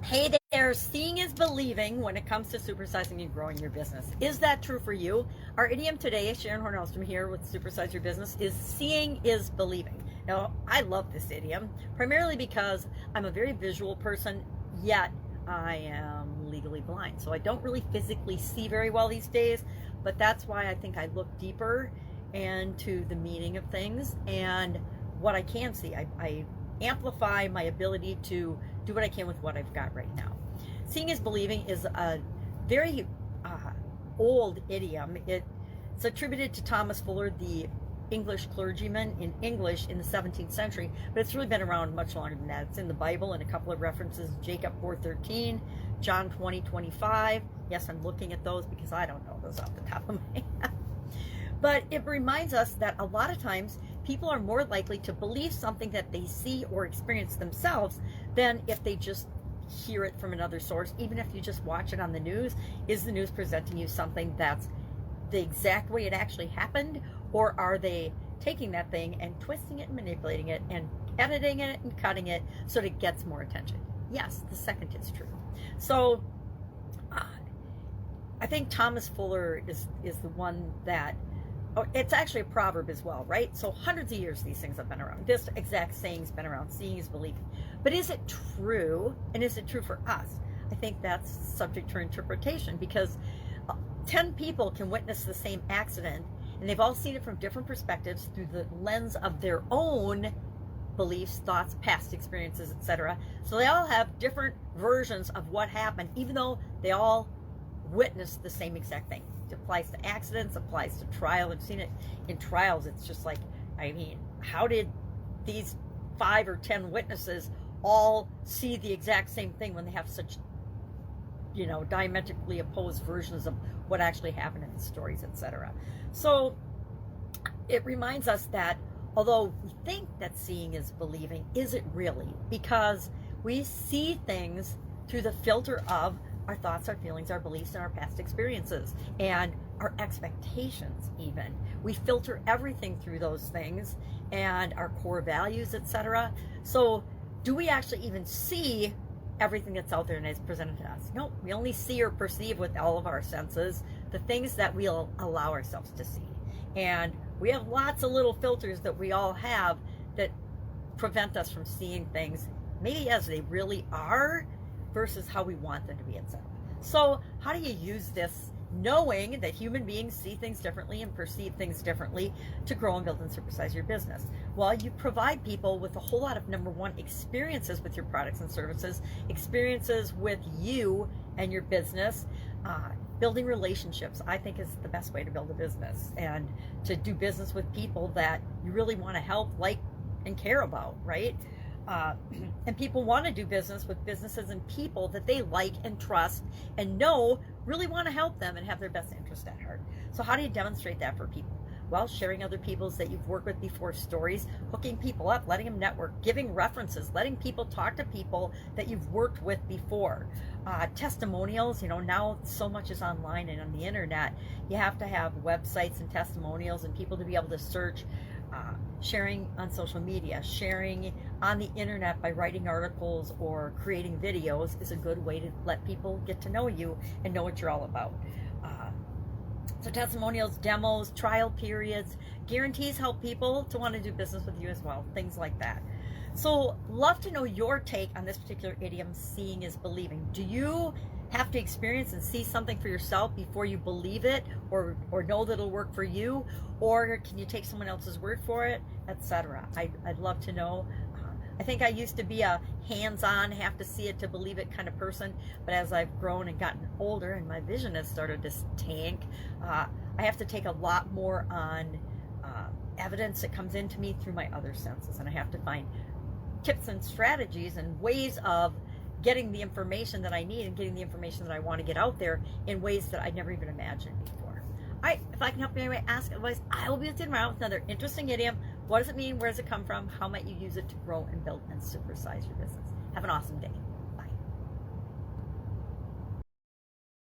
Hey there, seeing is believing when it comes to supersizing and growing your business. Is that true for you? Our idiom today, Sharon Horne-Ellstrom here with Supersize Your Business, is seeing is believing. Now, I love this idiom, primarily because I'm a very visual person, yet I am legally blind. So I don't really physically see very well these days, but that's why I think I look deeper into the meaning of things and what I can see. I amplify my ability to do what I can with what I've got right now. Seeing is believing is a very old idiom. It's attributed to Thomas Fuller, the English clergyman in English in the 17th century, but it's really been around much longer than that. It's in the Bible in a couple of references, Jacob 4:13, John 20:25. Yes, I'm looking at those because I don't know those off the top of my head. But it reminds us that a lot of times people are more likely to believe something that they see or experience themselves than if they just hear it from another source. Even if you just watch it on the news, is the news presenting you something that's the exact way it actually happened? Or are they taking that thing and twisting it and manipulating it and editing it and cutting it so that it gets more attention? Yes, the second is true. So I think Thomas Fuller is the one that, it's actually a proverb as well, right? So hundreds of years these things have been around. This exact saying's been around, seeing is believing. But is it true? And is it true for us? I think that's subject to interpretation, because 10 people can witness the same accident and they've all seen it from different perspectives through the lens of their own beliefs, thoughts, past experiences, etc. So they all have different versions of what happened, even though they all witnessed the same exact thing. It applies to accidents, applies to trial. I've seen it in trials. It's just like, I mean, how did these 5 or 10 witnesses all see the exact same thing when they have such, diametrically opposed versions of what actually happened in the stories, etc. So it reminds us that although we think that seeing is believing, is it really? Because we see things through the filter of our thoughts, our feelings, our beliefs, and our past experiences, and our expectations even. We filter everything through those things and our core values, etc. So do we actually even see everything that's out there and is presented to us? No, we only see or perceive with all of our senses the things that we'll allow ourselves to see. And we have lots of little filters that we all have that prevent us from seeing things maybe as they really are versus how we want them to be, etc. So how do you use this, knowing that human beings see things differently and perceive things differently, to grow and build and supersize your business? Well, you provide people with a whole lot of, number one, experiences with your products and services, experiences with you and your business. Building relationships, I think, is the best way to build a business, and to do business with people that you really want to help, like, and care about, right? And people want to do business with businesses and people that they like and trust and know really want to help them and have their best interest at heart. So how do you demonstrate that for people? Well, sharing other people's that you've worked with before stories, hooking people up, letting them network, giving references, letting people talk to people that you've worked with before. Testimonials, now so much is online and on the internet. You have to have websites and testimonials and people to be able to search. Sharing on social media, sharing on the internet by writing articles or creating videos is a good way to let people get to know you and know what you're all about. So testimonials, demos, trial periods, guarantees help people to want to do business with you as well, things like that. So love to know your take on this particular idiom, seeing is believing. Do you have to experience and see something for yourself before you believe it or know that it'll work for you? Or can you take someone else's word for it, etc.? I'd love to know. I think I used to be a hands-on, have to see it to believe it kind of person, but as I've grown and gotten older and my vision has started to tank, I have to take a lot more on evidence that comes into me through my other senses, and I have to find tips and strategies and ways of getting the information that I need and getting the information that I want to get out there in ways that I'd never even imagined before. All right, if I can help you anyway, ask, otherwise I will be with you tomorrow with another interesting idiom. What does it mean? Where does it come from? How might you use it to grow and build and supersize your business? Have an awesome day.